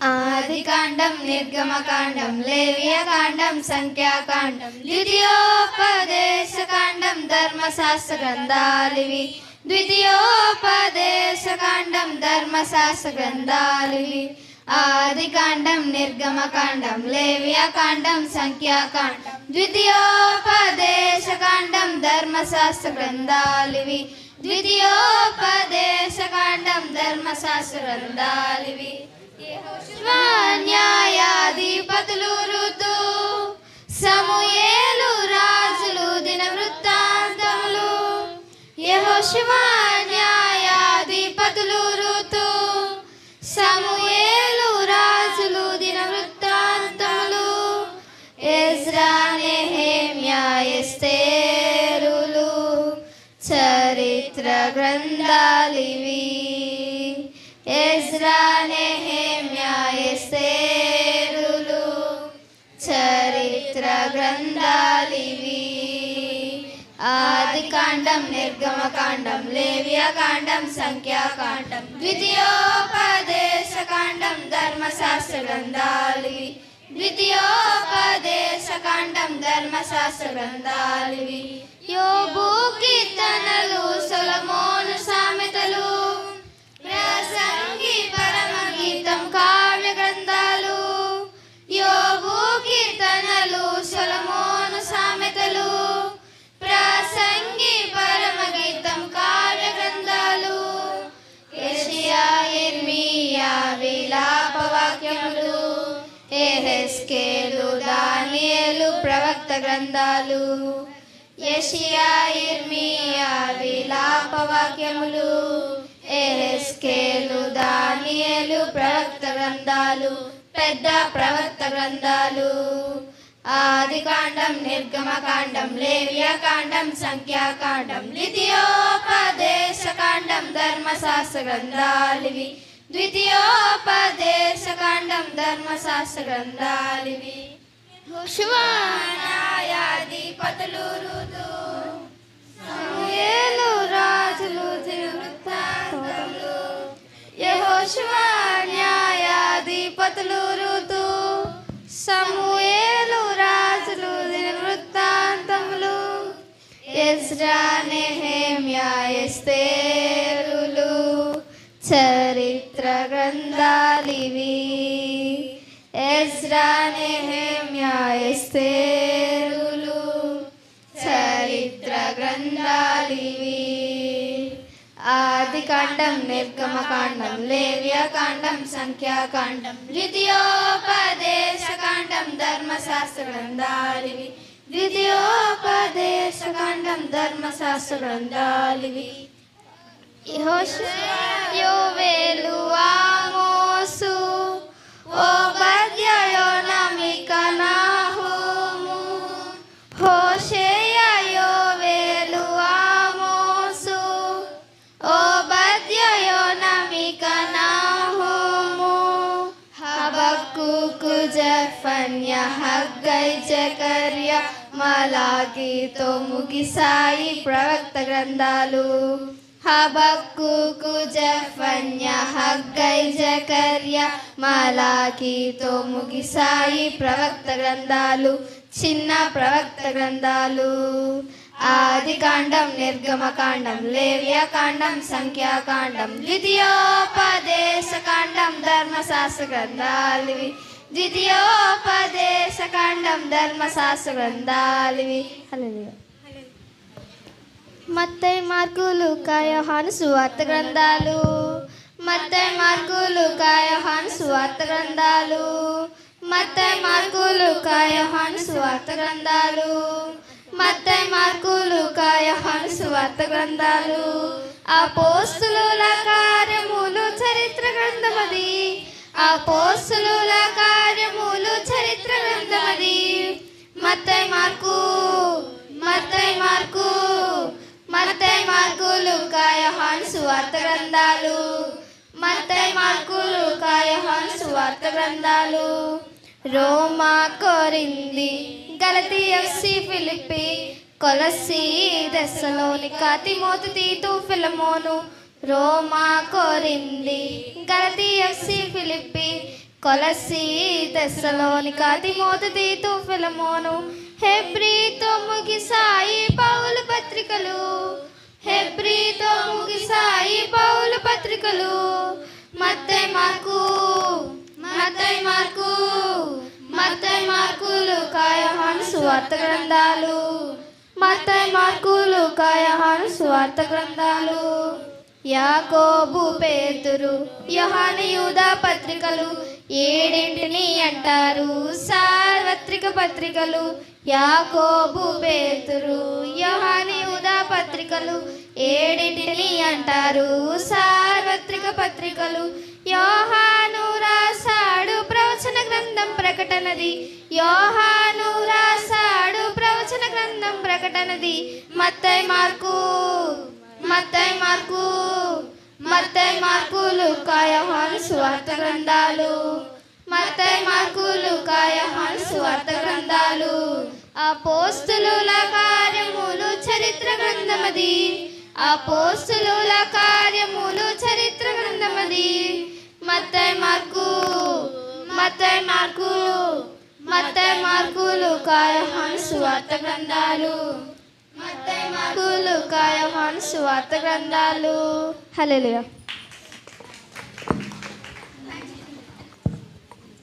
ఆదికాండం, నిర్గమకాండం, లేవియకాండం, సంఖ్యాకాండం, ద్వితీయోపదేశకాండం, ధర్మశాస్త్ర గ్రంథాలివి. ద్వితీయోపదేశకాండం, ధర్మశాస్త్ర గ్రంథాలివి. ఆదికాండం, నిర్గమకాండం, లేవియకాండం, సంఖ్యాకాండం, ద్వితీయోపదేశకాండం, ధర్మశాస్త్ర గ్రంథాలివి. ద్వితీయోపదేశకాండం, ధర్మశాస్త్ర గ్రంథాలివి. న్యాయాధిపతులు, ఋతు, సమూయేలు, రాజులు, దినవృత్తాంతములు. యెహోషువ, న్యాయాధిపతులు, ఋతు, సమూయేలు, రాజులు, దినవృత్తాంతములు. ఎజ్రా, నెహెమ్యా, ఎస్తేరులు చరిత్ర గ్రంథాలివి. ఎజ్రా, నెహెమ్యా, ఎస్తేరులు చరిత్ర గ్రంథాలివి. ఆదికాండం, నిర్గమకాండం, లేవియకాండం, సంఖ్యాకాండం, ద్వితీయోపదేశకాండం, ధర్మశాస్త్ర గ్రంథాలివి. ద్వితీయోపదేశకాండం, ధర్మశాస్త్ర గ్రంథాలివి. యోబు కీర్తనలు, సొలొమోను సామెతలు, ప్రసంగి, పరమగీతం, కావ్య గ్రంథాలు. యోబు కీర్తనలు, సొలొమోను సామెతలు, ప్రసంగి, పరమగీతం, కావ్య గ్రంథాలు. యెషయా, యిర్మీయా, విలాప వాక్యములు. యెహెజ్కేలు, దానియేలు ప్రవక్త గ్రంథాలు. యెషయా, యిర్మీయా, విలాప వాక్యములు. యెహెజ్కేలు, దానియేలు ప్రవక్త గ్రంథాలు, పెద్ద ప్రవక్త గ్రంథాలు. ఆదికాండం, నిర్గమకాండం, లేవియకాండం, సంఖ్యాకాండం, ద్వితీయోపదేశకాండం, ధర్మశాస్త్ర గ్రంథాలివి. ద్వితీయోపదేశకాండం, ధర్మశాస్త్ర గ్రంథాలివి. యెహోషువ, న్యాయాధిపతులు, ఋతు, సమూయేలు, రాజులు, దినవృత్తాంతములు. యెహోషువ, న్యాయాధిపతులు, ఋతు, సమూయేలు, రాజులు, దినవృత్తాంతములు. ఎజ్రా, నెహెమ్యా, ఎస్తేరులు చరిత్ర గ్రంథాలివి. ఎజ్రా, నెహెమ్యా, ఎస్తేరులు చరిత్ర గ్రంథాలివి. ఆదికాండం, నిర్గమకాండం, లేవియకాండం, సంఖ్యాకాండం, ద్వితీయోపదేశకాండం, ధర్మశాస్త్ర గ్రంథాలివి. ద్వితీయోపదేశకాండం, ధర్మశాస్త్ర గ్రంథాలివి. యెహోషువ, యోవేలు, ఆమోసు, ఓబద్యా, యోనా, మీకా, నాహూము. హోషేయ, యోవేలు, ఆమోసు, ఓబద్యా, యోనా, మీకా, నాహూము. హబక్కూకు, జెఫన్యా, హగ్గై, జకర్యా, మలాకీతో ముగిసాయి ప్రవక్త గ్రంథాలు. హబక్కూకు, జెఫన్యా, హగ్గై, జకర్యా, మలాకీతో ముగిసాయి ప్రవక్త గ్రంథాలు, చిన్న ప్రవక్త గ్రంథాలు. ఆదికాండం, నిర్గమకాండం, లేవియకాండం, సంఖ్యాకాండం, ద్వితీయోపదేశకాండం, ధర్మశాస్త్ర గ్రంథాలివి. ద్వితీయోపదేశకాండం, ధర్మశాస్త్ర గ్రంథాలివి. హల్లెలూయా. మత్తయి, మార్కు, లూకా, యోహాను సువార్త గ్రంథాలు. మత్తయి, మార్కు, లూకా, యోహాను సువార్త గ్రంథాలు. మత్తయి, మార్కు, లూకా, యోహాను సువార్త గ్రంథాలు. మత్తయి, మార్కు, లూకా, యోహాను సువార్త గ్రంథాలు. అపోస్తలుల కార్యములు చరిత్ర గ్రంథమది. అపోస్తలుల కార్యములు చరిత్ర గ్రంథమది. మత్తయి, మార్కు, మత్తయి, మార్కు, మత్తయి, మార్కు, లూకా, యోహాను సువార్త గ్రంథాలు. మత్తయి, మార్కు, లూకా, యోహాను సువార్త గ్రంథాలు. రోమా, కొరింథీ, గలతీ, ఎఫెసీ, ఫిలిప్పీ, కొలస్సీ, తెస్సలోనిక, తిమోతి, తీతు, ఫిలమోను. రోమా, కొరింథీ, గలతీ, ఎఫెసీ, ఫిలిప్పీ, కొలస్సీ, తెస్సలోనిక, తిమోతి, తీతు, ఫిలమోను, హెబ్రీతో ముగిసాయి పౌలు పత్రికలు. హెబ్రీతో ముగిసాయి పౌలు పత్రికలు. మత్తయి, మార్కు, మత్తయి, మార్కు, మత్తయి, మార్కు, లూకా, యోహాను సువార్త గ్రంథాలు. మత్తయి, మార్కు, లూకా, యోహాను సువార్త గ్రంథాలు. యాకోబు, పేతురు, యోహాను, యూదా పత్రికలు 7 అంటారు సార్వత్రిక పత్రికలు. యాకోబు, పేతురు, యోహాను, యూదా పత్రికలు 7 అంటారు సార్వత్రిక పత్రికలు. యోహాను రాసాడు ప్రవచన గ్రంథం ప్రకటనది. యోహాను రాసాడు ప్రవచన గ్రంథం ప్రకటనది. మత్తయి, మార్కు, మత్తయి, మార్కు, మత్తయి, మార్కు, లూకా, యోహాను సువార్త గ్రంథాలు. మత్తయి, మార్కు, లూకా, యోహాను సువార్త గ్రంథాలు. అపోస్తలుల కార్యములు చరిత్ర గ్రంథమది. అపోస్తలుల కార్యములు చరిత్ర గ్రంథమది. మత్తయి, మార్కు, మత్తయి, మార్కు, మత్తయి, మార్కు, లూకా, యోహాను సువార్త గ్రంథాలు. మత్తయి, మార్కు, లూకా, యోహాను సువార్త గ్రంథాలు. హల్లెలూయా.